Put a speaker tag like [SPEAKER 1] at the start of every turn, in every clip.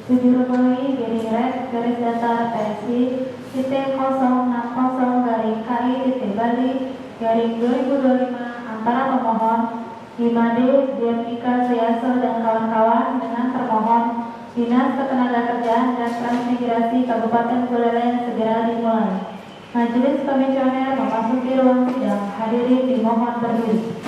[SPEAKER 1] 7 Romawi garing red garis datar PSI titik 060 garing KI titik Bali garing 2025 antara pemohon Imade Diarmika Suyaso dan kawan-kawan dengan termohon Dinas Ketenagakerjaan dan Transmigrasi Kabupaten Buleleng segera dimulai. Majelis Komisioner memasuki ruang sidang. Hadirin dimohon berdiri.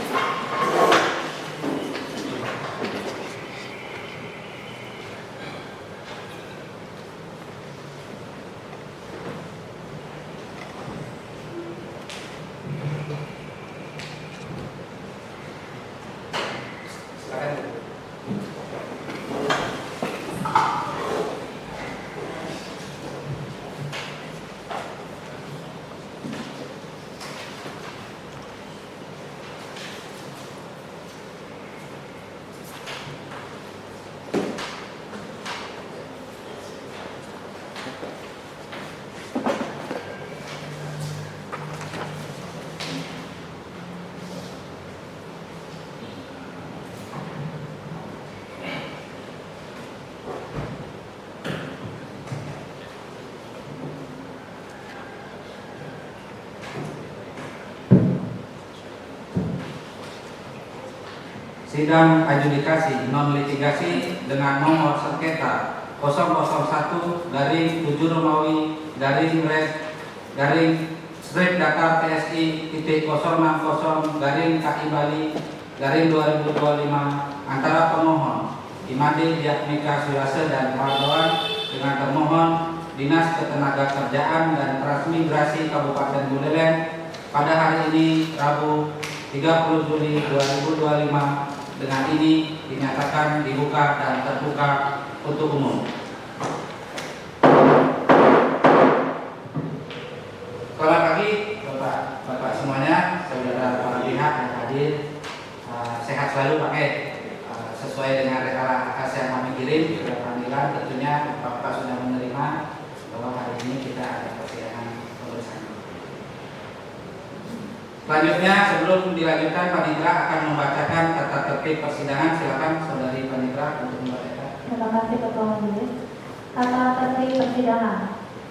[SPEAKER 2] Sidang adjudikasi non-litigasi dengan nomor sengketa 001 garing 7 Romawi garing red garing strip datar PSI titik 060 garing KI Bali garing 2025 antara pemohon Imade Diarmika Suyaso dan kawan-kawan dengan termohon Dinas Ketenagakerjaan dan Transmigrasi Kabupaten Buleleng pada hari ini Rabu 30 Juli 2025. Dengan ini dinyatakan dibuka dan terbuka untuk umum. Selamat pagi Bapak semuanya, saudara para pihak yang hadir. Sehat selalu pakai sesuai dengan rekayasa yang kami kirim ke panggilan. Tentunya Bapak sudah menerima bahwa hari ini kita ada persidangan pemeriksaan. Selanjutnya, sebelum dilanjutkan, Panitra akan membacakan tata tertib persidangan. Silakan Saudari Panitra untuk membacakan.
[SPEAKER 1] Terima kasih Ketua Majelis. Tata tertib persidangan.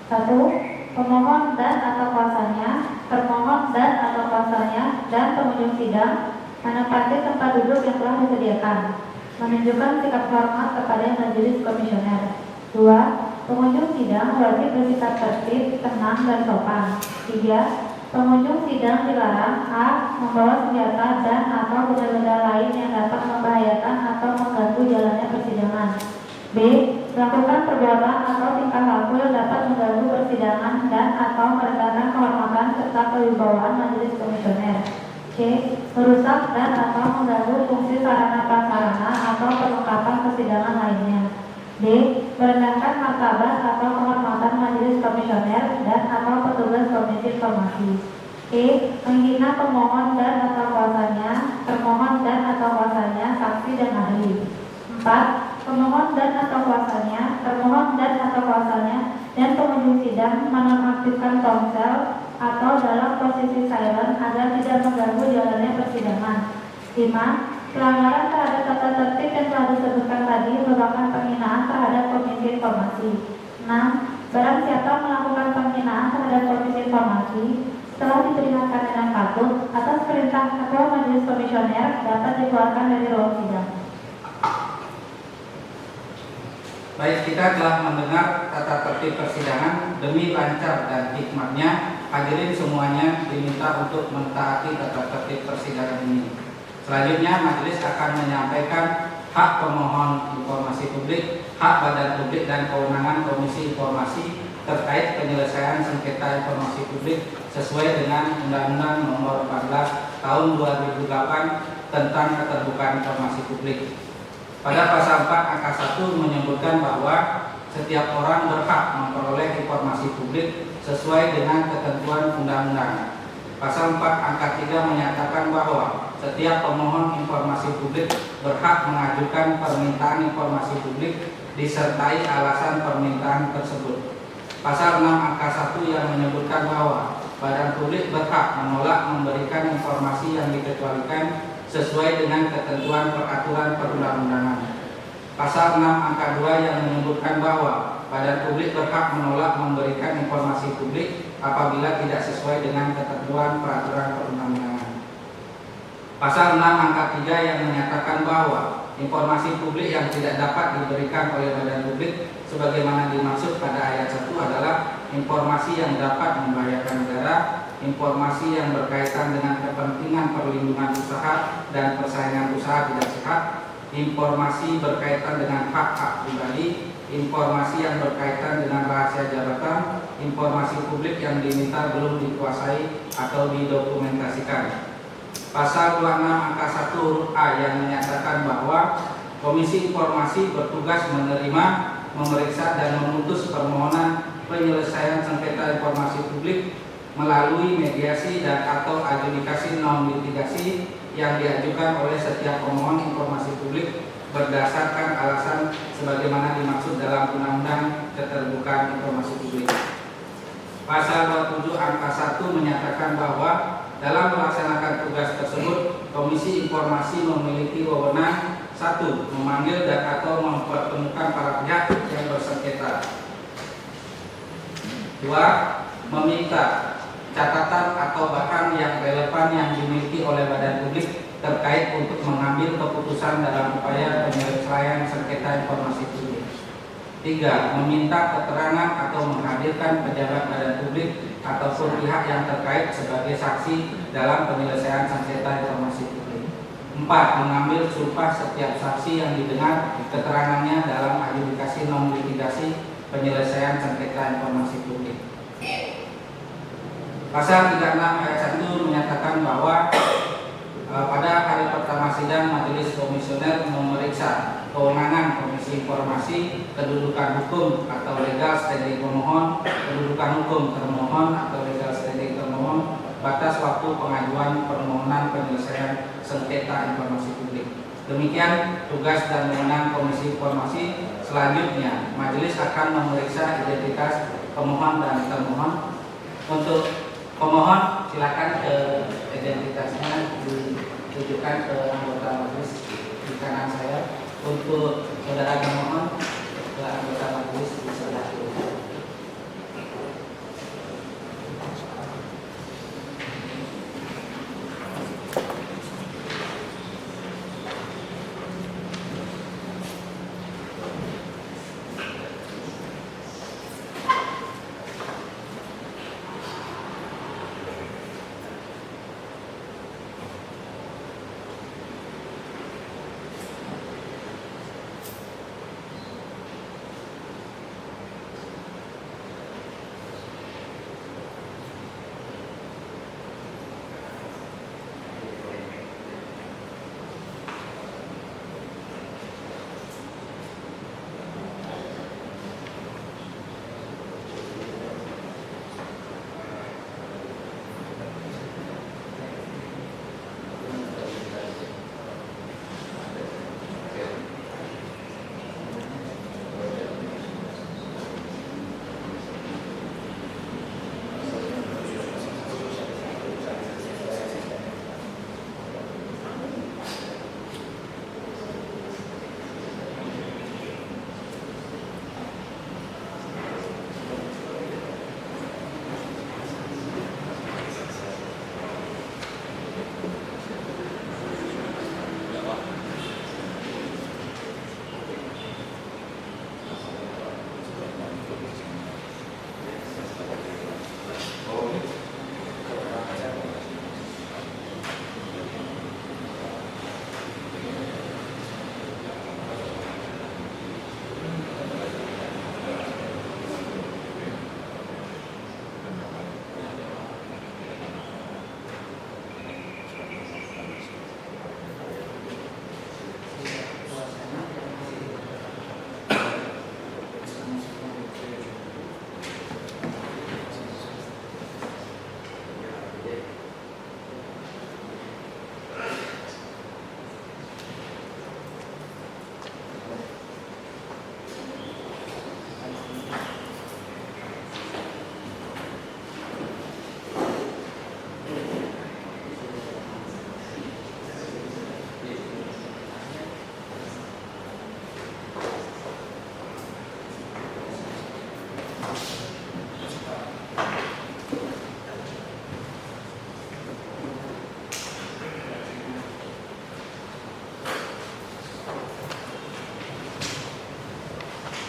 [SPEAKER 1] 1. Pemohon dan atau kuasanya, termohon dan atau kuasanya, dan pengunjung sidang menempati tempat duduk yang telah disediakan. Menunjukkan sikap hormat kepada Majelis Komisioner. 2. Pengunjung sidang wajib bersikap tertib, tenang, dan sopan. 3. Pengunjung sidang dilarang A. Membawa senjata dan atau benda-benda lain yang dapat membahayakan atau mengganggu jalannya persidangan. B. Melakukan perbuatan atau tingkah laku yang dapat mengganggu persidangan dan atau merendahkan kehormatan serta kewibawaan Majelis Komisioner. C. Merusak dan atau mengganggu fungsi sarana prasarana atau perlengkapan persidangan lainnya. D. Merendahkan martabat atau kehormatan Majelis Komisioner dan atau petugas Komisi Informasi. E. Menghina pemohon dan atau kuasanya, termohon dan atau kuasanya, saksi dan ahli. 4. Pemohon dan atau kuasanya, termohon dan atau kuasanya, dan pengunjung sidang menonaktifkan ponsel atau dalam posisi silent agar tidak mengganggu jalannya persidangan. 5. Pelanggaran terhadap tata tertib yang telah disebutkan tadi merupakan penghinaan terhadap Komisi Informasi. 6. Barang siapa melakukan penghinaan terhadap Komisi Informasi setelah diperingatkan dengan patut atas perintah Ketua Majelis Komisioner dapat dikeluarkan dari ruang sidang.
[SPEAKER 2] Baik, kita telah mendengar tata tertib persidangan. Demi lancar dan hikmatnya, hadirin semuanya diminta untuk mentaati tata tertib persidangan ini. Selanjutnya, majelis akan menyampaikan hak pemohon informasi publik, hak badan publik dan kewenangan Komisi Informasi terkait penyelesaian sengketa informasi publik sesuai dengan Undang-Undang Nomor 14 Tahun 2008 tentang Keterbukaan Informasi Publik. Pada pasal 4 angka 1 menyebutkan bahwa setiap orang berhak memperoleh informasi publik sesuai dengan ketentuan undang-undang. Pasal 4 angka 3 menyatakan bahwa setiap pemohon informasi publik berhak mengajukan permintaan informasi publik disertai alasan permintaan tersebut. Pasal 6 angka 1 yang menyebutkan bahwa badan publik berhak menolak memberikan informasi yang dikecualikan sesuai dengan ketentuan peraturan perundang-undangan. Pasal 6 angka 2 yang menyebutkan bahwa badan publik berhak menolak memberikan informasi publik apabila tidak sesuai dengan ketentuan peraturan perundang-undangan. Pasal 6 angka 3 yang menyatakan bahwa informasi publik yang tidak dapat diberikan oleh badan publik sebagaimana dimaksud pada ayat 1 adalah informasi yang dapat membahayakan negara, informasi yang berkaitan dengan kepentingan perlindungan usaha dan persaingan usaha tidak sehat, informasi berkaitan dengan hak-hak pribadi, informasi yang berkaitan dengan rahasia jabatan, informasi publik yang diminta belum dikuasai atau didokumentasikan. Pasal 26 angka 1 huruf A yang menyatakan bahwa Komisi Informasi bertugas menerima, memeriksa dan memutus permohonan penyelesaian sengketa informasi publik melalui mediasi dan atau adjudikasi non litigasi yang diajukan oleh setiap pemohon informasi publik berdasarkan alasan sebagaimana dimaksud dalam Undang-Undang Keterbukaan Informasi Publik. Pasal 27 angka 1 menyatakan bahwa dalam melaksanakan tugas tersebut, Komisi Informasi memiliki wewenang 1. Memanggil dan atau mempertemukan para pihak yang bersengketa. 2. Meminta catatan atau bahkan yang relevan yang dimiliki oleh badan publik terkait untuk mengambil keputusan dalam upaya penyelesaian sengketa informasi publik. 3. Meminta keterangan atau menghadirkan pejabat badan publik ataupun pihak yang terkait sebagai saksi dalam penyelesaian sengketa informasi publik. 4. Mengambil sumpah setiap saksi yang didengar keterangannya dalam adjudikasi non litigasi penyelesaian sengketa informasi publik. Pasal 36 ayat 1 menyatakan bahwa pada hari pertama sidang majelis komisioner memeriksa kewenangan Komisi Informasi, kedudukan hukum atau legal standing pemohon, kedudukan hukum termohon atau legal standing termohon, batas waktu pengajuan permohonan penyelesaian sengketa informasi publik. Demikian tugas dan wewenang Komisi Informasi. Selanjutnya, majelis akan memeriksa identitas pemohon dan termohon. Untuk pemohon, silakan ke identitasnya ditujukan ke anggota majelis di kanan saya. Untuk saudara pemohon, ke anggota majelis di sebelah kiri.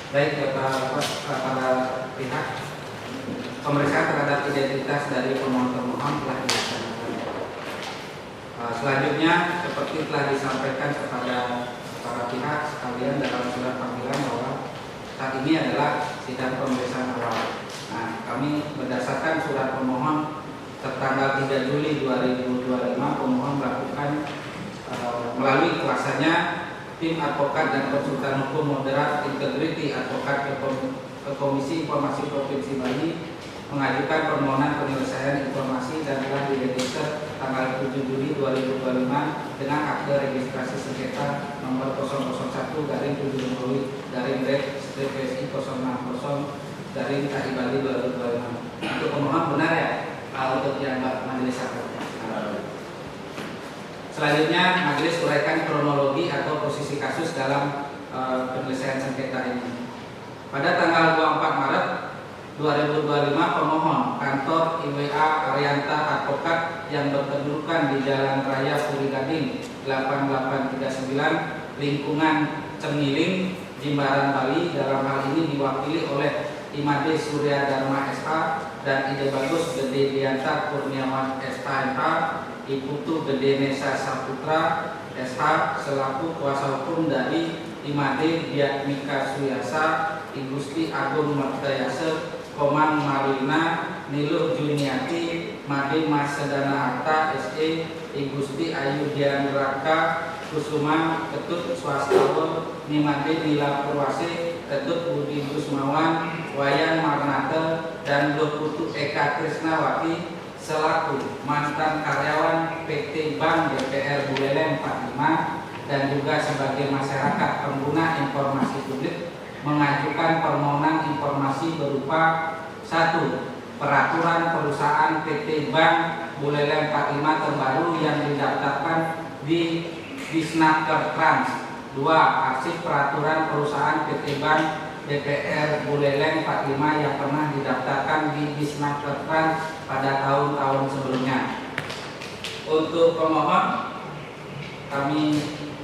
[SPEAKER 2] Baik, para pihak, pemeriksaan terhadap identitas dari pemohon-pemohon telah dilaksanakan. Selanjutnya, seperti telah disampaikan kepada para pihak sekalian dalam surat panggilan bahwa saat ini adalah sidang pemeriksaan awal. Nah, kami berdasarkan surat pemohon tertanggal 3 Juli 2025, pemohon melakukan melalui kuasanya tim advokat dan konsultan hukum moderat Integrity Advokat ke Komisi Informasi Provinsi Bali mengajukan permohonan penyelesaian informasi dan telah diregister tanggal 7 Juli 2025 dengan akte registrasi sengketa nomor 001-760-PSI 060-KI Bali 2025. Untuk pemohon benar ya untuk yang majelis hakim. Selanjutnya, majelis uraikan kronologi atau posisi kasus dalam penyelesaian sengketa ini. Pada tanggal 24 Maret 2025, pemohon kantor IWA Arianta Advokat yang berkedudukan di Jalan Raya Puri Gading 8839 lingkungan Cemiling, Jimbaran, Bali dalam hal ini diwakili oleh Imade Surya Dharma SH dan Ide Bagus Gede Dianta Kurniawan SHMH, Iputu Gede Nesa Saputra SH selaku kuasa hukum dari Imade Diatmika Suyasa, Igusti Agung Martayase, Komang Marina, Niluh Juniati, Made Mas Sedana Arta SE, Igusti Ayu Dianraka Kusuma, Ketut Swastawa, Nimade Nila Purwase, Ketut Budi Gusmawan, Wayan Marnate, dan Dokutu Eka Krisnawati selaku mantan karyawan PT Bank DPR Buleleng 45 dan juga sebagai masyarakat pengguna informasi publik mengajukan permohonan informasi berupa 1. Peraturan perusahaan PT Bank Buleleng 45 terbaru yang didaftarkan di Disnaker Trans. 2. Arsip peraturan perusahaan PT Bank DPR Buleleng 45 yang pernah didaftarkan di Disnaker Trans pada tahun-tahun sebelumnya. Untuk pemohon, kami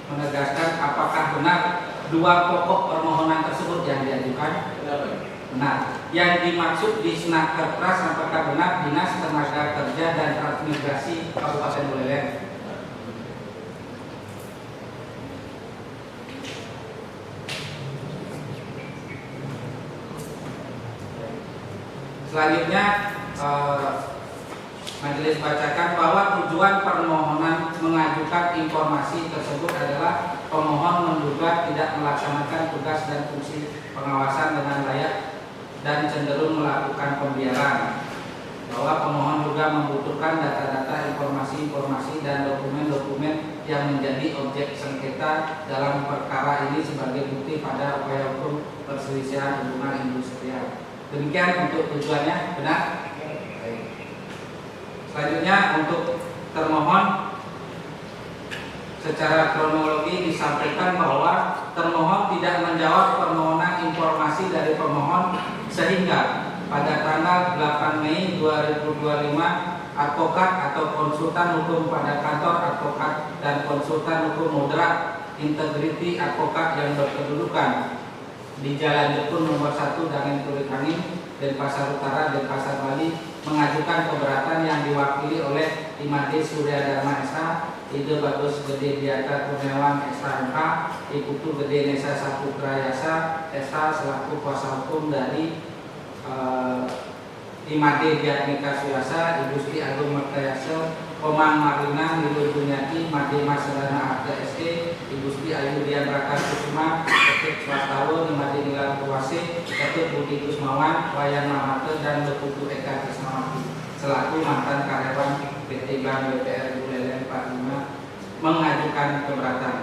[SPEAKER 2] menegaskan apakah benar dua pokok permohonan tersebut yang diajukan? Benar. Yang dimaksud di Disnaker Trans apakah benar Dinas Tenaga Kerja dan Transmigrasi Kabupaten Buleleng? Selanjutnya, majelis bacakan bahwa tujuan permohonan mengajukan informasi tersebut adalah pemohon menduga tidak melaksanakan tugas dan fungsi pengawasan dengan layak dan cenderung melakukan pembiaran. Bahwa pemohon juga membutuhkan data-data, informasi-informasi dan dokumen-dokumen yang menjadi objek sengketa dalam perkara ini sebagai bukti pada upaya hukum perselisihan hubungan industrial. Demikian untuk tujuannya, benar? Selanjutnya untuk termohon, secara kronologi disampaikan bahwa termohon tidak menjawab permohonan informasi dari pemohon sehingga pada tanggal 8 Mei 2025 advokat atau konsultan hukum pada kantor advokat dan konsultan hukum moderat Integrity Advokat yang berkedudukan di Jalan Jepun nomor 1 Dangen Kulit Angin, Denpasar Utara, Denpasar, Bali mengajukan keberatan yang diwakili oleh Imade Surya Dharma SH, Ide Bagus Gede Diata Kurniawan SHMH, Iputu Gede Nesa Saputra Yasa SH selaku kuasa hukum dari Imade Diatmika Suyasa, Igusti Agung Martayase, Komang Marina, Niluh Juniati, Made Mas Sedana Arta SE, Igusti Ayu Dianraka Kusuma, Ketut Swastawa, Imade Nila Purwase, Ketut Budi Gusmawan, Wayan Marnate, dan Dokutu Eka Krisnawati selaku mantan karyawan PT Bank BPR Buleleng 45 mengajukan keberatan.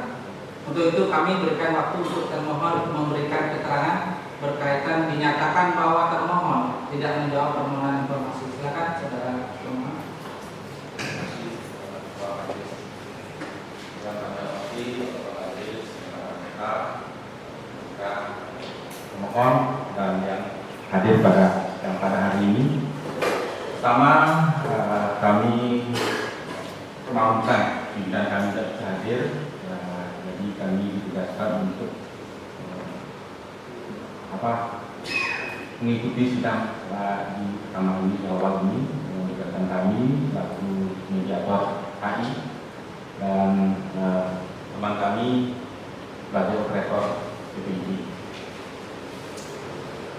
[SPEAKER 2] Untuk itu kami berikan waktu untuk termohon memberikan keterangan berkaitan dinyatakan bahwa termohon tidak menjawab permohonan informasi. Silakan saudara pemohon.
[SPEAKER 3] Pemohon dan yang hadir pada hari ini. Pertama, kami memaafkan pimpinan kami tidak bisa hadir, jadi kami ditugaskan untuk mengikuti sidang di kamar ini awal ini dengan kami selaku mediator KI dan teman kami sebagai operator PPID.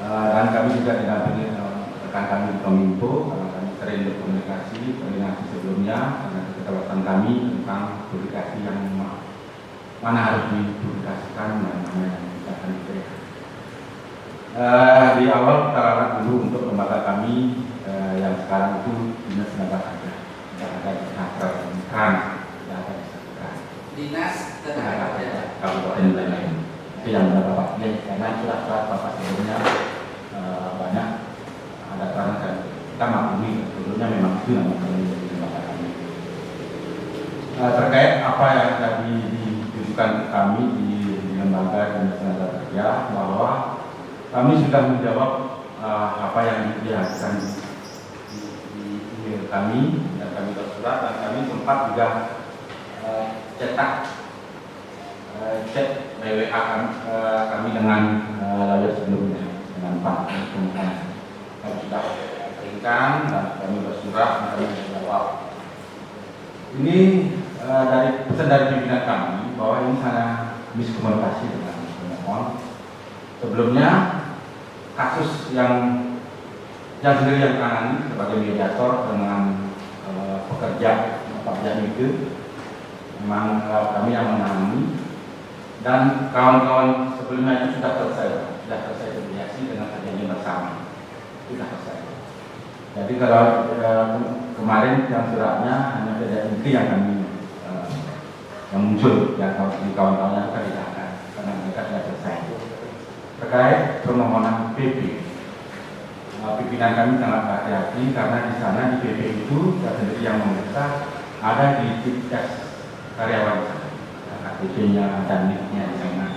[SPEAKER 3] Dan kami juga didampingi rekan kami di Kominfo karena kami sering berkomunikasi, koordinasi sebelumnya karena keterlibatan kami tentang publikasi yang mana harus dipublikasikan dan mana yang tidak akan diberikan. Di awal kita ralat dulu untuk lembaga kami yang sekarang itu Dinas Tenaga Kerja, tidak ada di Senaker, tidak ada di Senaker.
[SPEAKER 2] Dinas Tenaga Kerja
[SPEAKER 3] Kabupaten lain-lain. Itu yang Bapak lihat karena surat-surat Bapak sebelumnya banyak ada terang dan kita maklumi sebelumnya memang itu yang menjadi lembaga kami. Terkait apa yang tadi ditujukan kami di lembaga Dinas Tenaga Kerja bahwa kami sudah menjawab apa yang dihasilkan di email kami dan kami bersurat dan kami sempat juga cetak chat WA kami dengan lawyer sebelumnya dengan Pak Kementerian. Kami sudah berikan dan kami bersurat dan kami menjawab. Ini dari pesan dari pimpinan kami bahwa ini sangat miskomunikasi dengan pemohon. Sebelumnya kasus yang sendiri yang menangani sebagai mediator dengan pekerja itu memang kami yang menangani dan kawan-kawan sebelumnya itu sudah selesai mediasi dengan perjanjian bersama, sudah selesai. Jadi kalau kemarin yang suratnya hanya perjanjian inti yang kami yang muncul yang di kawan-kawannya kan tidak akan karena mereka sudah selesai. Terkait permohonan PP, pimpinan kami sangat hati-hati karena di sana di PP itu saya sendiri yang memeriksa ada di tes karyawan KTP-nya dan NIK-nya di sana.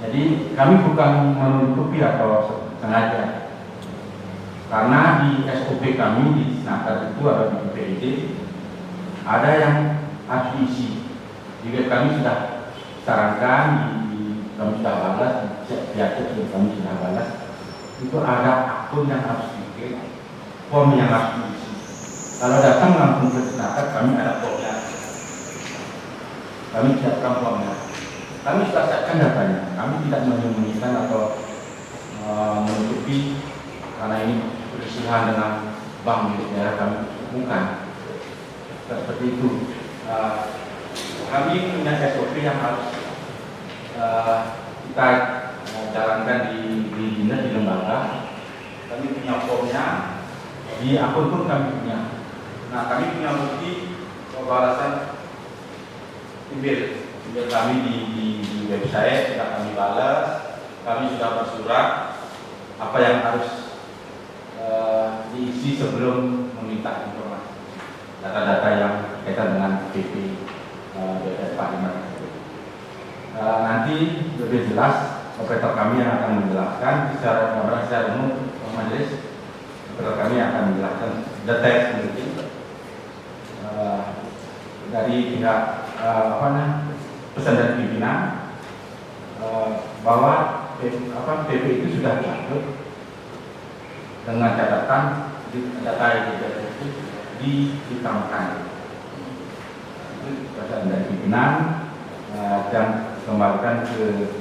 [SPEAKER 3] Jadi kami bukan menutupi atau sengaja karena di SOP kami di Senaker itu atau di PPID ada yang harus diisi. Jadi kami sudah sarankan kami sudah balas, kami sudah balas. Itu ada akun yang harus dikirim, form yang harus diisi. Kalau datang langsung ke Senaker, kami ada formnya. Kami siapkan formnya. Kami sudah siapkan datanya. Kami tidak menyembunyikan atau menutupi karena ini berisihan dengan bank milik daerah kami, bukan. Seperti itu. Kami punya SOP yang harus kita jalankan di dinas di lembaga. Kami punya formnya, di akun pun kami punya. Nah, kami punya bukti pembalasan email kami di website sudah kami balas. Kami sudah bersurat apa yang harus diisi sebelum meminta informasi data-data yang berkaitan dengan PP BPS Pak Iman. Nanti lebih jelas operator kami yang akan menjelaskan secara umum majelis. Operator kami akan menjelaskan detail mungkin dari pihak pesan dari pimpinan bahwa PP itu sudah diatur dengan catatan data itu ditambahkan. Itu pesan dari pimpinan dan kembalikan ke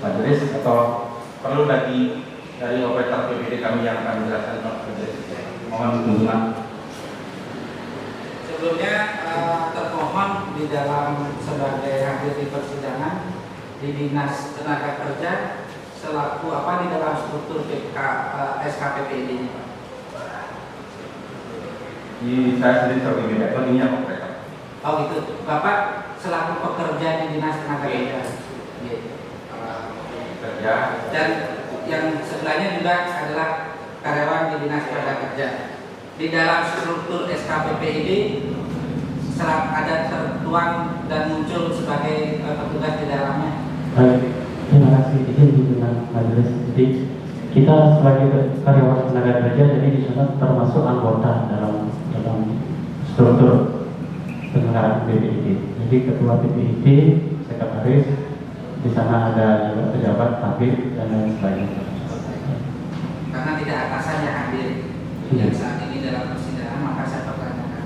[SPEAKER 3] majelis atau perlu dari operator PPD kami yang akan menjelaskan ke majelis. Mohon dukungan.
[SPEAKER 2] Sebelumnya termohon di dalam sebagai hadir di persidangan di Dinas Tenaga Kerja selaku apa di dalam struktur SKPPID ini, Pak?
[SPEAKER 3] Saya sendiri sebagai mediator ini yang operator.
[SPEAKER 2] Oh gitu, Bapak selaku pekerja di Dinas Tenaga Kerja.
[SPEAKER 3] Kerja.
[SPEAKER 2] Dan yang sebelahnya juga adalah karyawan di Dinas Tenaga Kerja. Di dalam struktur SKPPID ada tertuang dan muncul sebagai petugas di dalamnya.
[SPEAKER 4] Baik, terima kasih izin pimpinan majelis. Jadi kita sebagai karyawan tenaga kerja, jadi di sana termasuk anggota dalam struktur penyelenggaraan BPID. Jadi ketua BPID, sekretaris, di sana ada juga pejabat, tabib dan lain sebagainya.
[SPEAKER 2] Karena tidak atasannya hadir yang saat ini dalam persidangan, maka saya pertanyakan.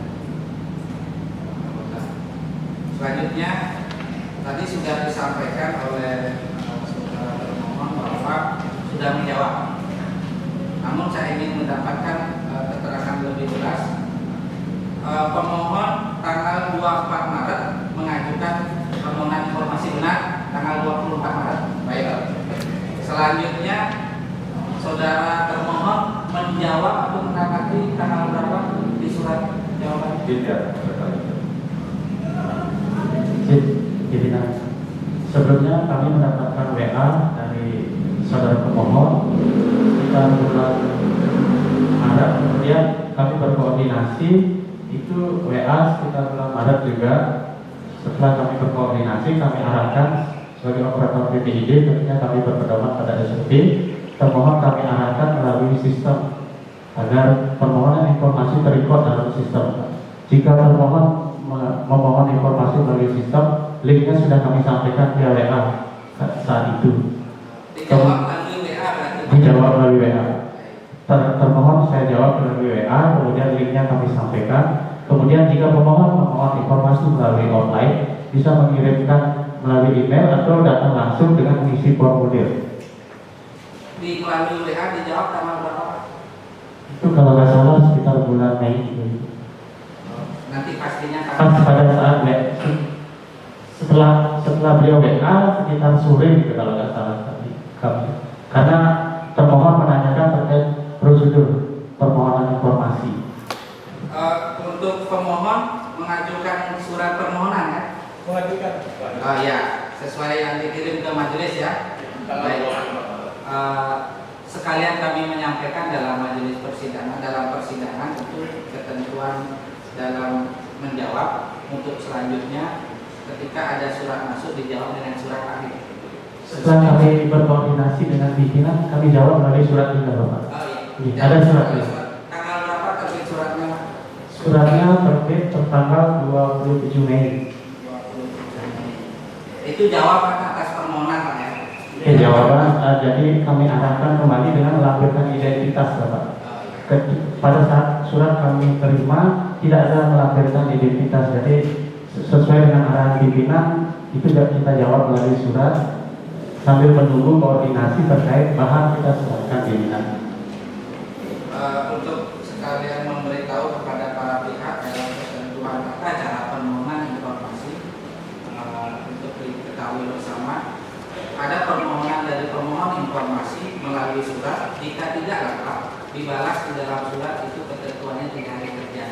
[SPEAKER 2] Selanjutnya, tadi sudah disampaikan oleh saudara termohon bahwa sudah menjawab. Namun saya ingin mendapatkan keterangan lebih jelas. Pemohon tanggal 24 Maret mengajukan permohonan informasi benar tanggal 24 Maret. Baik. Selanjutnya saudara termohon menjawab atau menanggapi tanggal berapa di surat jawaban?
[SPEAKER 3] Tidak.
[SPEAKER 4] Jadi sebelumnya kami mendapatkan WA dari saudara pemohon sekitar bulan Maret, kemudian kami berkoordinasi, itu WA sekitar bulan Maret juga. Setelah kami berkoordinasi, kami arahkan sebagai operator BPID, ketika kami berpedoman pada SOP, termohon kami arahkan melalui sistem agar permohonan informasi terrecord dalam sistem. Jika termohon memohon informasi melalui sistem, linknya sudah kami sampaikan via WA saat itu.
[SPEAKER 2] Dijawab melalui WA berarti?
[SPEAKER 4] Dijawab melalui WA. Termohon saya jawab melalui WA, kemudian linknya kami sampaikan. Kemudian jika pemohon memohon informasi melalui online, bisa mengirimkan melalui email atau datang langsung dengan mengisi formulir.
[SPEAKER 2] Di melalui WA dijawab tanggal berapa?
[SPEAKER 4] Itu kalau nggak salah sekitar bulan Mei.
[SPEAKER 2] Nanti pastinya
[SPEAKER 4] Pas pada saat setelah beliau WA sekitar sore gitu kalau nggak salah tadi kami. Karena termohon menanyakan terkait prosedur permohonan informasi.
[SPEAKER 2] Untuk pemohon mengajukan surat permohonan kan?
[SPEAKER 5] Mengajukan.
[SPEAKER 2] Oh ya, sesuai yang dikirim ke majelis ya. Baik. Sekalian kami menyampaikan dalam majelis persidangan, dalam persidangan itu ketentuan dalam menjawab. Untuk selanjutnya ketika ada surat masuk dijawab dengan surat akhir.
[SPEAKER 4] Setelah kami berkoordinasi dengan pimpinan, kami jawab melalui surat juga, Bapak.
[SPEAKER 2] Oh
[SPEAKER 4] Iya,
[SPEAKER 2] iya.
[SPEAKER 4] ada suratnya.
[SPEAKER 2] Tanggal berapa terbit suratnya?
[SPEAKER 4] Suratnya terbit tertanggal 27 Mei.
[SPEAKER 2] Itu jawaban atas permohonan Pak ya?
[SPEAKER 4] Oke, jawaban. Jadi kami arahkan kembali dengan melampirkan identitas, Bapak. Pada saat surat kami terima tidak ada melampirkan identitas, jadi sesuai dengan arahan pimpinan itu kita jawab melalui surat sambil menunggu koordinasi terkait bahan kita serahkan pimpinan.
[SPEAKER 2] Untuk sekalian memberitahu kepada para pihak dalam ketentuan tata cara permohonan informasi, untuk diketahui bersama, ada permohonan dari pemohon informasi melalui surat. Jika tidak lengkap, dibalas di dalam surat itu ketentuannya 3 hari kerja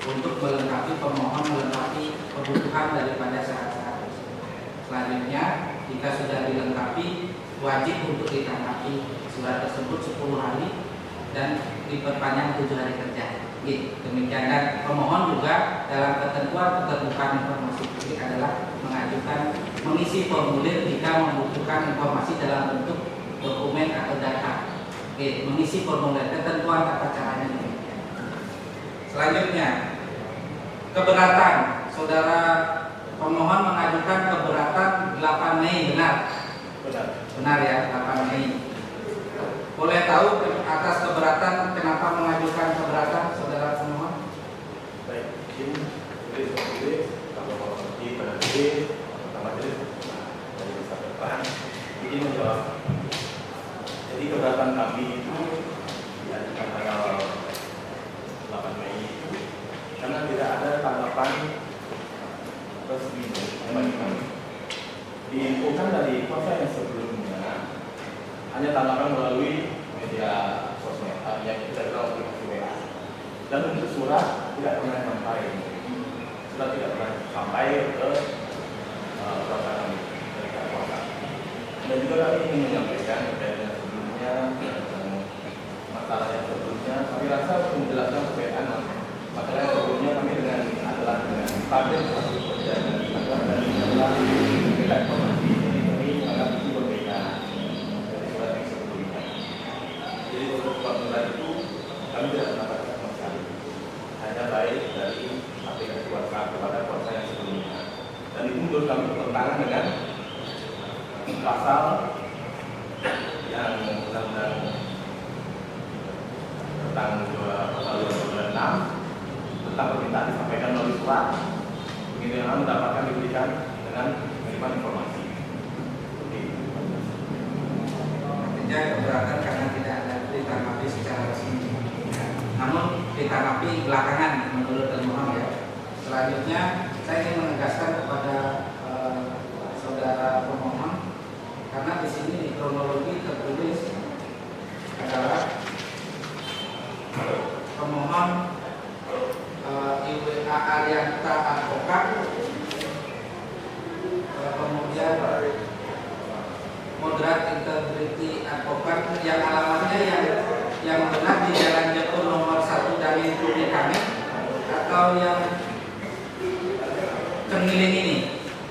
[SPEAKER 2] untuk melengkapi pemohon, melengkapi kebutuhan daripada syarat-syarat tersebut. Selanjutnya, jika sudah dilengkapi, wajib untuk ditanggapi surat tersebut 10 hari dan diperpanjang 7 hari kerja. Demikian, dan pemohon juga dalam ketentuan keterbukaan informasi publik adalah mengajukan mengisi formulir jika membutuhkan informasi dalam bentuk dokumen atau data. Mengisi formulir, ketentuan tata caranya demikian. Selanjutnya, keberatan. Saudara pemohon mengajukan keberatan 8 Mei, benar? Benar ya, 8 Mei. Boleh tahu atas keberatan kenapa mengajukan keberatan saudara pemohon?
[SPEAKER 5] Baik, izin kalau di majelis dari disampaikan izin menjawab. Jadi keberatan kami itu diajukan tanggal 8 Mei itu karena tidak ada tanggapan resmi bagi kami. Diinfokan dari proses yang sebelumnya hanya tanggapan melalui media sosial yang kita kenal sebagai WA, dan untuk surat tidak pernah sampai, surat tidak pernah sampai ke kuasa kami dari kuasa. Dan juga kami ingin menyampaikan terkait dengan sebelumnya masalah yang sebelumnya. Kami rasa untuk menjelaskan perbedaan masalah yang sebelumnya kami adalah dengan partai satu perjalanan dari adalah kita informasi ini kami anggap itu berbeda dari surat yang sebelumnya. surat itu kami tidak mendapatkan sama sekali, hanya baik dari aplikasi WhatsApp kepada kuasa yang sebelumnya, dan itu menurut kami bertentangan dengan pasal yang undang-undang tentang pasal 226 tentang permintaan disampaikan melalui surat, begitu yang mendapatkan diberikan dengan menerima informasi.
[SPEAKER 2] Artinya keberatan karena tidak ada ditanggapi secara resmi. Namun ditanggapi belakangan menurut termohon ya. Selanjutnya saya ingin menegaskan kepada saudara pemohon, karena di sini di kronologi tertulis adalah pemohon IWA Arianta Advokat, kemudian Moderat Integrity Advokat yang alamatnya yang benar di Jalan Jepun nomor 1 Damin Kami, atau yang Cengiling ini.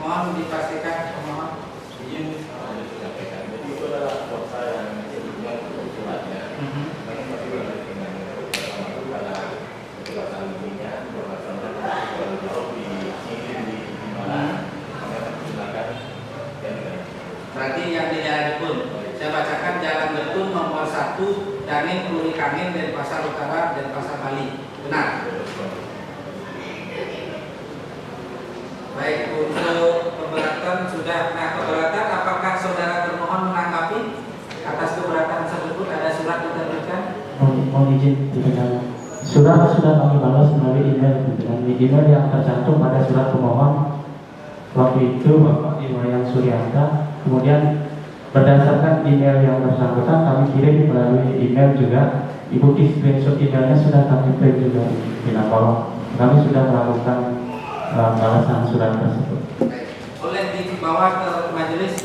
[SPEAKER 2] Mohon dipastikan pemohon.
[SPEAKER 5] Izin menyampaikan. Jadi itu adalah kuasa yang sebelumnya suratnya. Namun masih berada dengan bersama itu karena kejelasan bunyinya, informasinya kalau di mana kami akan menggunakan yang
[SPEAKER 2] Berarti yang di Jalan Jepun. Saya bacakan Jalan Jepun nomor 1 Damin Kami, Denpasar Utara, Denpasar Bali. Benar. Baik, untuk keberatan sudah. Nah, keberatan apakah saudara termohon menanggapi atas keberatan tersebut? Ada surat diterbitkan?
[SPEAKER 4] Mohon izin pimpinan. Sudah kami balas melalui email pimpinan. Email yang tercantum pada surat pemohon waktu itu Bapak Iwayan Suryanta. Kemudian berdasarkan email yang bersangkutan kami kirim melalui email juga. Ibu screenshot emailnya sudah kami print juga di kolom. Kami sudah melakukan balasan surat tersebut.
[SPEAKER 2] Boleh dibawa ke majelis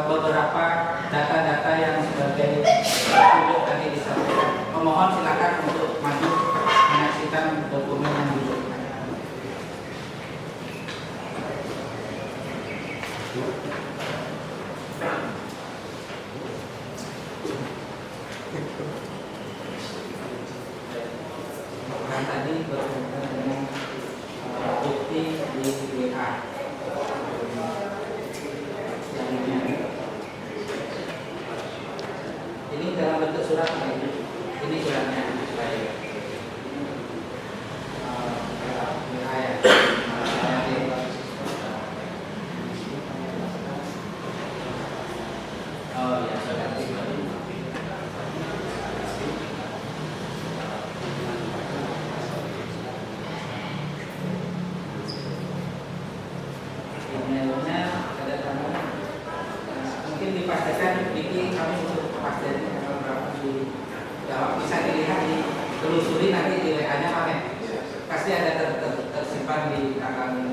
[SPEAKER 2] beberapa data-data yang sebagai petunjuk tadi disampaikan. Pemohon silakan untuk maju menyaksikan dokumen yang dibutuhkan. Dan tadi berkaitan dengan bukti di WA. Ini dalam bentuk surat, ini suratnya. Baik. WA ya. Oh ya, sudah. Emailnya ada tanggal. Mungkin dipastikan Diki kami untuk kepastian tanggal berapa dijawab, bisa dilihat ditelusuri nanti di WA-nya Pak ya. Pasti ada tersimpan di tanggal ini.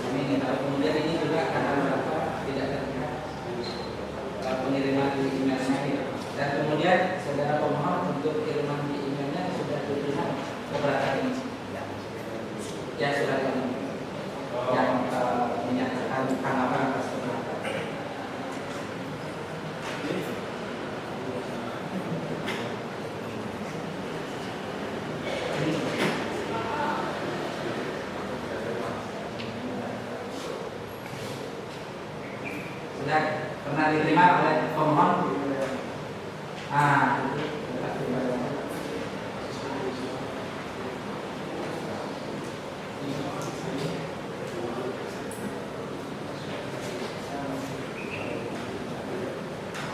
[SPEAKER 2] Kami ingin tahu. Kemudian ini juga tanggal berapa tidak terlihat pengiriman di emailnya gitu. Dan kemudian saudara pemohon untuk kiriman di emailnya sudah diterima keberatan ini. Ya sudah ini yang menyatakan tanggapan atas keberatan. Sudah pernah diterima oleh pemohon?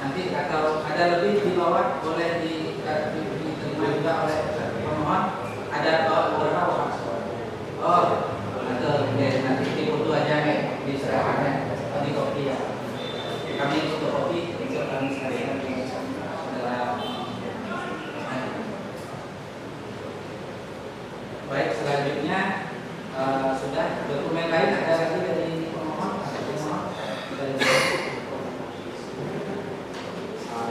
[SPEAKER 2] Nanti atau ada lebih di bawah boleh diterima juga oleh pemohon. Ada berapa Pak? Oh, nanti difoto aja diserahkan di kopi ya. Kami untuk kopi untuk kami sekalian adalah. Baik, selanjutnya sudah dokumen lain ada lagi dari pemohon.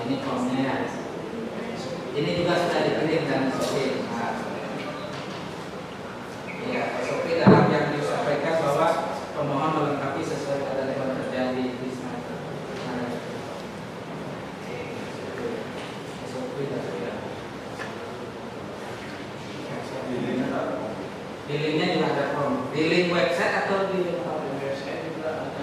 [SPEAKER 2] Ini formnya ya. Ini juga sudah dikirim dan SOP. Ya, SOP dalam yang disampaikan bahwa pemohon melengkapi sesuai ketentuan kerja di Wisma. SOP dan Di linknya juga ada promo. Di link website atau di link apa?
[SPEAKER 5] Website juga ada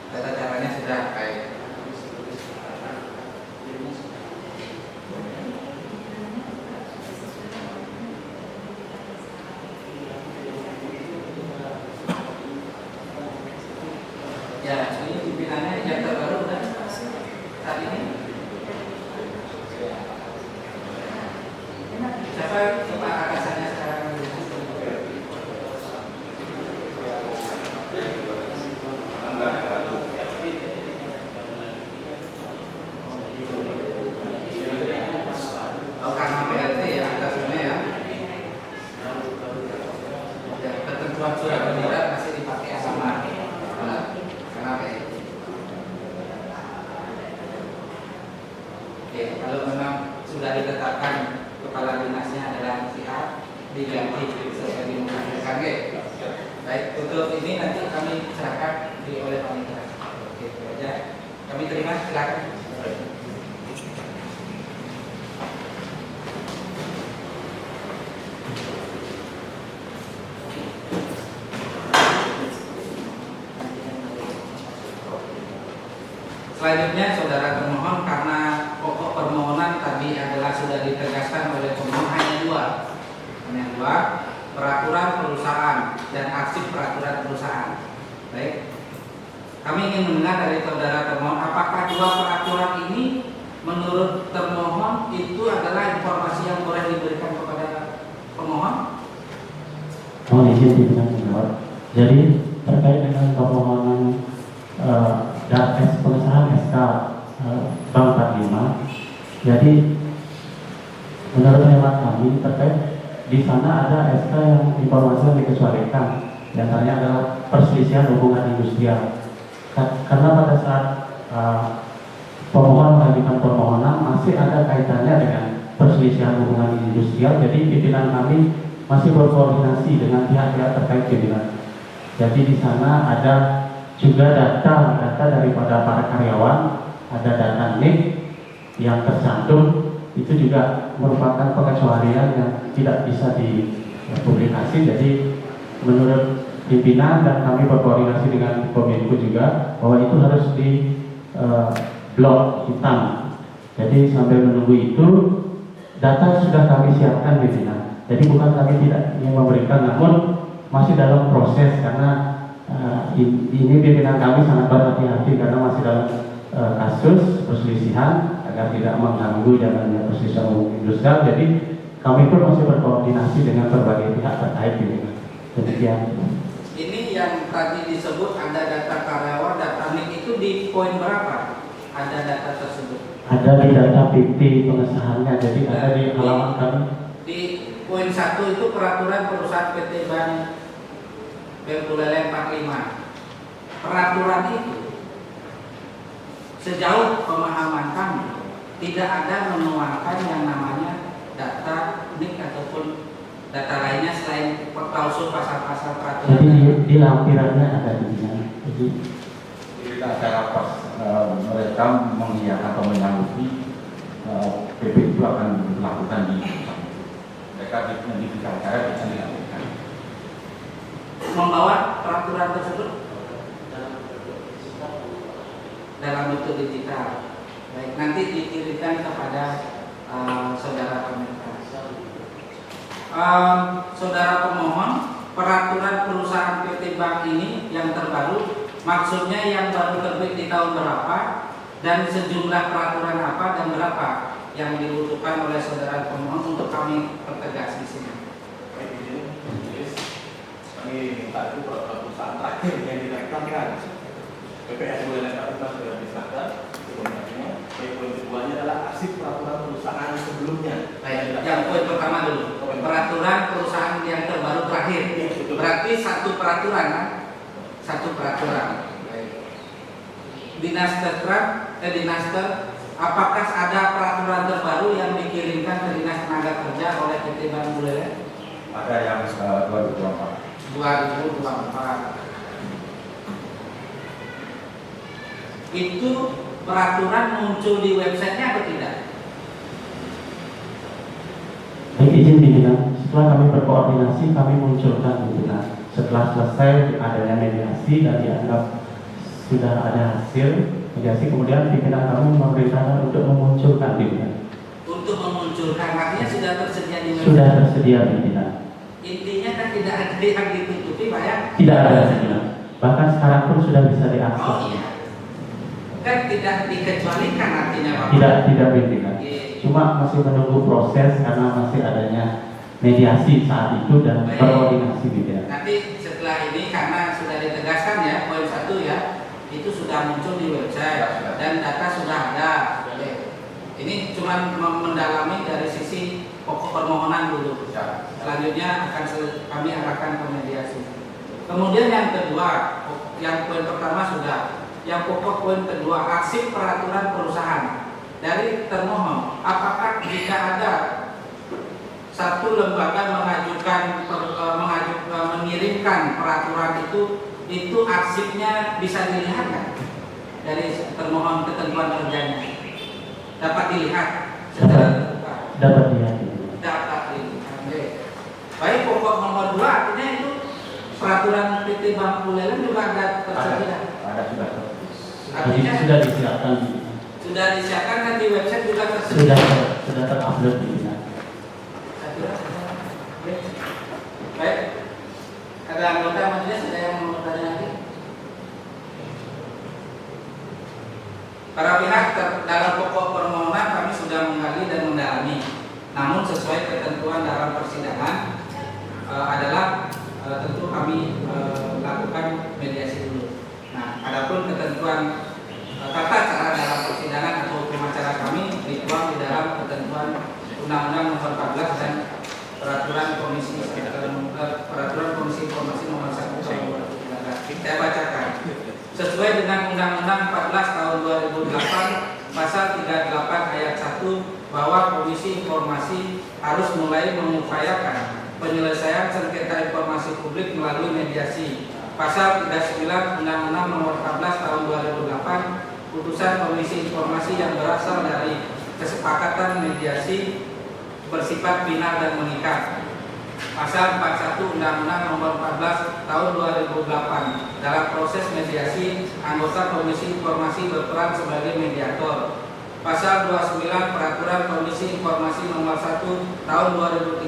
[SPEAKER 2] Tata caranya sudah kayak. Ya, ini pimpinannya yang terbaru kan saat ini. Siapa coba atasannya sekarang? Oh, karena PLT ya atasannya ya. Ya, ketentuan surat penyiaran masih dipakai sama. Kenapa ya? Oke, kalau memang sudah ditetapkan kepala dinasnya adalah si A, diganti sesuai dimudahkan. Oke. Baik, untuk ini nanti kami serahkan oleh panitia. Oke, itu aja. Kami terima, silakan. Selanjutnya saudara termohon, karena pokok permohonan tadi adalah sudah ditegaskan oleh pemohon hanya dua, peraturan perusahaan dan arsip peraturan perusahaan. Baik, kami ingin mendengar dari saudara termohon, apakah dua peraturan ini menurut termohon itu adalah informasi yang boleh diberikan kepada pemohon?
[SPEAKER 4] Mohon izin pimpinan menjawab. Jadi terkait dengan permohonan pengesahan SK Bank 45, jadi menurut hemat kami terkait di sana ada SK yang informasi yang dikecualikan, di antaranya adalah perselisihan hubungan industrial. Karena pada saat pemohon mengajukan permohonan masih ada kaitannya dengan perselisihan hubungan industrial, jadi pimpinan kami masih berkoordinasi dengan pihak-pihak terkait pimpinan. Jadi di sana ada juga data daripada para karyawan, ada data NIK yang tercantum, itu juga merupakan pengecualian yang tidak bisa dipublikasi. Jadi menurut pimpinan dan kami berkoordinasi dengan Kominfo juga bahwa itu harus di blok hitam. Jadi sampai menunggu itu data sudah kami siapkan pimpinan. Jadi bukan kami tidak ingin memberikan, namun masih dalam proses karena ini pimpinan kami sangat berhati-hati karena masih dalam kasus perselisihan agar tidak mengganggu jalannya perselisihan industrial. Jadi kami pun masih berkoordinasi dengan berbagai pihak terkait pimpinan. Demikian.
[SPEAKER 2] Ini yang tadi disebut ada data karyawan, data NIK itu di poin berapa? Ada data tersebut?
[SPEAKER 4] Ada di data PT pengesahannya, jadi ada di halaman kami.
[SPEAKER 2] Di poin 1 itu peraturan perusahaan PT Bank Buleleng 45. Peraturan itu sejauh pemahaman kami tidak ada menuangkan yang namanya data NIK ataupun data lainnya selain klausul pasal-pasal peraturan.
[SPEAKER 4] Jadi di lampirannya ada di sana. Jadi
[SPEAKER 3] Acara pas mereka mengiyakan atau menyanggupi PP itu akan dilakukan di mereka di acara bisa dilakukan.
[SPEAKER 2] Membawa peraturan tersebut dalam bentuk digital. Baik, nanti dikirimkan kepada saudara pemerintah. Saudara pemohon, peraturan perusahaan PT Bank ini yang terbaru, maksudnya yang baru terbit di tahun berapa dan sejumlah peraturan apa dan berapa yang dibutuhkan oleh saudara pemohon untuk kami pertegas di sini.
[SPEAKER 5] Baik, izin, kami minta itu perusahaan terakhir yang ditekankan. PPS Buleleng 45 sudah disahkan. Poin keduanya adalah arsip peraturan perusahaan sebelumnya.
[SPEAKER 2] Baik, yang poin pertama dulu, peraturan perusahaan yang terbaru terakhir. Berarti satu peraturan kan? Satu peraturan. Baik. Dinaster, apakah ada peraturan terbaru yang dikirimkan ke Dinas Tenaga Kerja oleh PT Bank Buleleng?
[SPEAKER 3] Ada yang 2024.
[SPEAKER 2] 2024. Itu peraturan muncul di websitenya atau tidak?
[SPEAKER 4] Baik, izin pimpinan, setelah kami berkoordinasi kami munculkan pimpinan. Setelah selesai adanya mediasi dan dianggap sudah ada hasil mediasi, kemudian pimpinan kami memerintahkan untuk memunculkan pimpinan.
[SPEAKER 2] Untuk memunculkan, artinya sudah tersedia di website?
[SPEAKER 4] Sudah tersedia pimpinan.
[SPEAKER 2] Intinya kan tidak ada yang ditutupi Pak ya?
[SPEAKER 4] Tidak ada pimpinan. Bahkan sekarang pun sudah bisa diakses.
[SPEAKER 2] Oh iya. Kan tidak dikecualikan artinya Pak?
[SPEAKER 4] Tidak pimpinan. Cuma masih menunggu proses karena masih adanya mediasi saat itu dan
[SPEAKER 2] Baik.
[SPEAKER 4] berkoordinasi pimpinan.
[SPEAKER 2] Nanti setelah ini karena sudah ditegaskan ya, poin 1 ya, itu sudah muncul di website dan data sudah ada. Oke. Ini cuma mendalami dari sisi pokok permohonan dulu. Selanjutnya akan kami arahkan ke mediasi. Kemudian yang kedua, yang poin pertama sudah, yang pokok poin kedua, arsip peraturan perusahaan dari termohon. Apakah jika ada satu lembaga mengirimkan peraturan itu arsipnya bisa dilihat kan? Dari termohon ketentuan kerjanya dapat dilihat secara terbuka.
[SPEAKER 4] Dapat dilihat.
[SPEAKER 2] Dapat dilihat. Oke. Baik, pokok nomor 2 artinya itu peraturan PT Bangku Lelen juga ada tersedia.
[SPEAKER 3] Ada sudah.
[SPEAKER 2] Artinya
[SPEAKER 4] Sudah disiapkan.
[SPEAKER 2] sudah disiapkan kan di website juga tersedia.
[SPEAKER 4] Sudah terupload pimpinan.
[SPEAKER 2] Saya kira sudah. Oke. Baik. Ada anggota majelis ada yang mau bertanya lagi? Para pihak dalam pokok permohonan kami sudah menggali dan mendalami. Namun sesuai ketentuan dalam persidangan adalah tentu kami lakukan mediasi dulu. Nah, adapun ketentuan tata cara dalam persidangan atau hukum acara kami dituang di dalam ketentuan Undang-Undang Nomor 14 dan Peraturan Komisi Informasi Nomor 1 Tahun 2013. Saya bacakan. Sesuai dengan Undang-Undang 14 Tahun 2008 Pasal 38 Ayat 1 bahwa Komisi Informasi harus mulai mengupayakan penyelesaian sengketa informasi publik melalui mediasi. Pasal 39 Undang-Undang Nomor 14 Tahun 2008 putusan Komisi Informasi yang berasal dari kesepakatan mediasi bersifat final dan mengikat. Pasal 41 Undang-Undang Nomor 14 Tahun 2008 dalam proses mediasi anggota Komisi Informasi berperan sebagai mediator. Pasal 29 Peraturan Komisi Informasi Nomor 1 Tahun 2013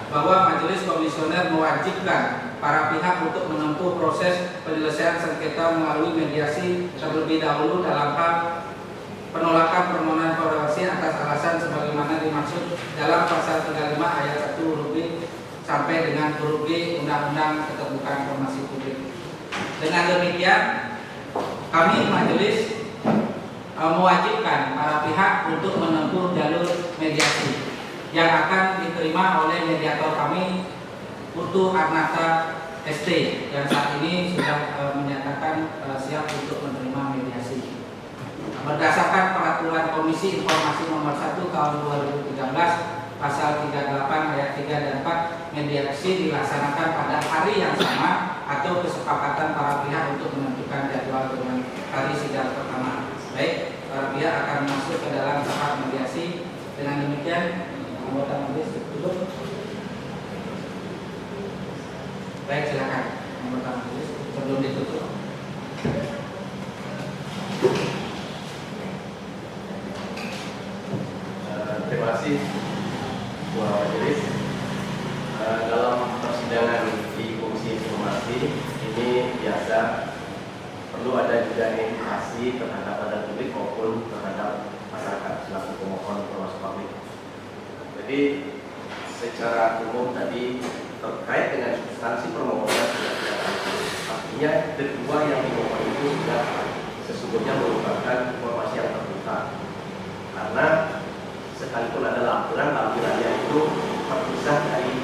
[SPEAKER 2] bahwa Majelis Komisioner mewajibkan para pihak untuk menempuh proses penyelesaian sengketa melalui mediasi terlebih dahulu dalam hal penolakan permohonan evaluasi atas alasan sebagaimana dimaksud dalam pasal 35 ayat 1 huruf B sampai dengan huruf G Undang-Undang Keterbukaan Informasi Publik. Dengan demikian, kami majelis mewajibkan para pihak untuk menempuh jalur mediasi yang akan diterima oleh mediator kami Putu Arnata ST yang saat ini sudah menyatakan siap untuk menerima mediasi. Berdasarkan Peraturan Komisi Informasi Nomor 1 Tahun 2013 Pasal 38 Ayat 3 dan 4, mediasi dilaksanakan pada hari yang sama atau kesepakatan para pihak untuk menentukan jadwal dengan hari sidang pertama. Baik, para pihak akan masuk ke dalam tahap mediasi. Dengan demikian, anggota majelis tutup. Baik, silakan anggota majelis sebelum ditutup.
[SPEAKER 5] Terima kasih Ketua Majelis. Dalam persidangan di Komisi Informasi ini biasa perlu ada juga edukasi terhadap badan publik maupun terhadap masyarakat selaku pemohon informasi publik. Jadi secara umum tadi terkait dengan substansi permohonan sudah jelas. Artinya kedua yang dimohon itu sudah sesungguhnya merupakan informasi yang terbuka. Karena sekalipun ada lampirannya itu terpisah dari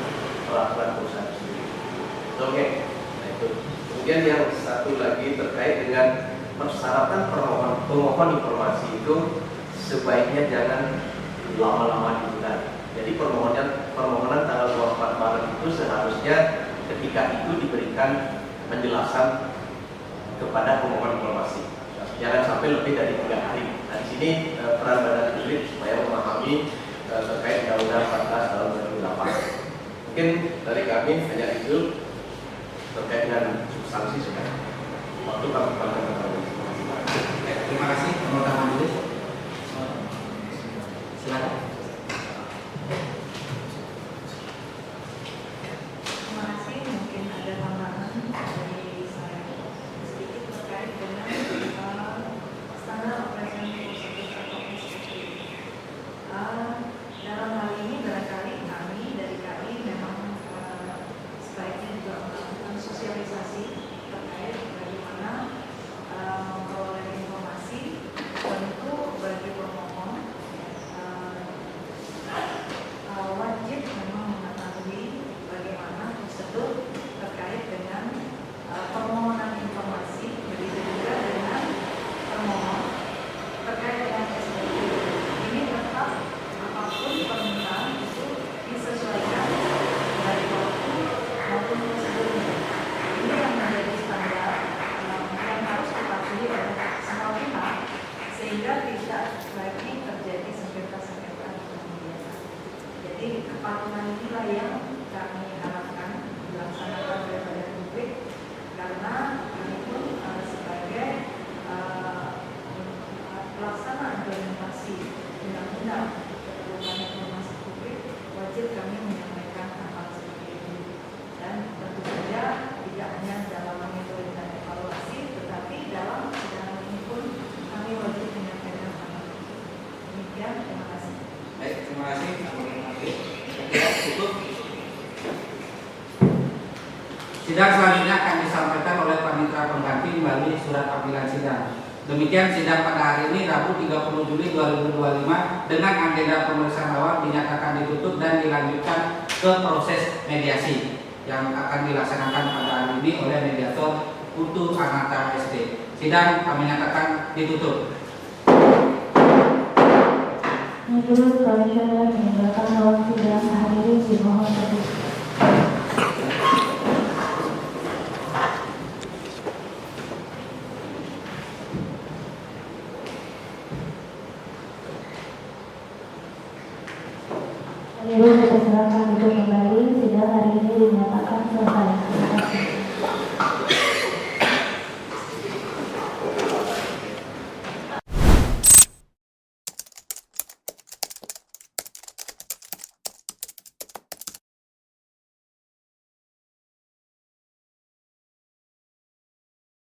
[SPEAKER 5] peraturan perusahaan sendiri. Oke, nah itu. Kemudian yang satu lagi terkait dengan persyaratan pemohon informasi itu sebaiknya jangan lama-lama dibuat. Jadi permohonan tanggal 24 Maret itu seharusnya ketika itu diberikan penjelasan kepada pemohon informasi. Jangan sampai lebih dari 3 hari sini peran badan publik supaya memahami terkait Undang-Undang 14 tahun 2008. Mungkin dari kami hanya itu terkait dengan substansi sudah. Waktu kami
[SPEAKER 2] Terima kasih. Anggota majelis. Silakan.
[SPEAKER 6] Terima kasih. Mungkin ada tambahan dari saya sedikit terkait dengan standar operasi prosedur atau SOP. Dalam hal ini barangkali kami dari KAI memang sebaiknya juga melakukan sosialisasi terkait bagaimana memperoleh informasi. Tentu bagi pemohon wajib memang mengetahui bagaimana prosedur terkait dengan permohonan informasi, begitu juga dengan permohon terkait dengan SOP. Ini tetap apapun permintaan itu disesuaikan dari waktu maupun prosedurnya. Ini yang menjadi standar yang harus dipatuhi oleh semua pihak sehingga tidak lagi terjadi sengketa-sengketa di kemudian. Jadi kepatuhan inilah yang kami harapkan dilaksanakan oleh badan publik, karena kami pun sebagai pelaksana implementasi undang-undang keterbukaan informasi publik wajib kami menyampaikan hal seperti ini. Dan tentu saja tidak hanya dalam monitoring dan evaluasi, tetapi dalam persidangan ini pun kami wajib menyampaikan hal itu. Demikian, terima kasih.
[SPEAKER 2] Baik, terima kasih. Kita tutup. Sidang selanjutnya akan disampaikan oleh panitera pengganti melalui surat panggilan sidang. Demikian sidang pada hari ini Rabu 30 Juli 2025 dengan agenda pemeriksaan awal dinyatakan ditutup dan dilanjutkan ke proses mediasi yang akan dilaksanakan pada hari ini oleh mediator Putu Ananta SD. Sidang kami nyatakan ditutup.
[SPEAKER 1] Majelis Komisioner meninggalkan ruang sidang, hadirin dimohon berdiri. Hadirin dipersilakan duduk kembali.